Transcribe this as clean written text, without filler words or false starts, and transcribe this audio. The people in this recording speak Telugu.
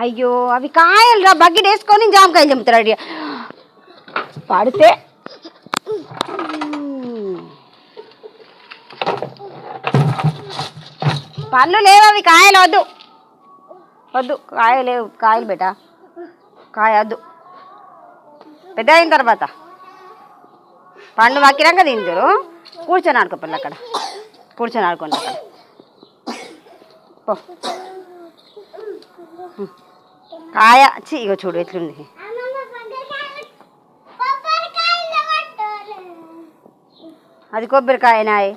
అయ్యో అవి కాయలు రా, బకెట్ వేసుకొని జామకాయలు చెమ్ముతాడు పడితే. పళ్ళు లేవు, అవి కాయలు వద్దు వద్దు, కాయలు లేవు, కాయలు బేటా, కాయ వద్దు. పెద్ద అయిన తర్వాత పండు మక్కినాక తింటారు. కూర్చొని ఆడుకో పిల్ల, అక్కడ కూర్చొని ఆడుకోండి అక్కడ. కాయ ఇగో చూడు ఎట్లుంది. అది కొబ్బరికాయనాయ్.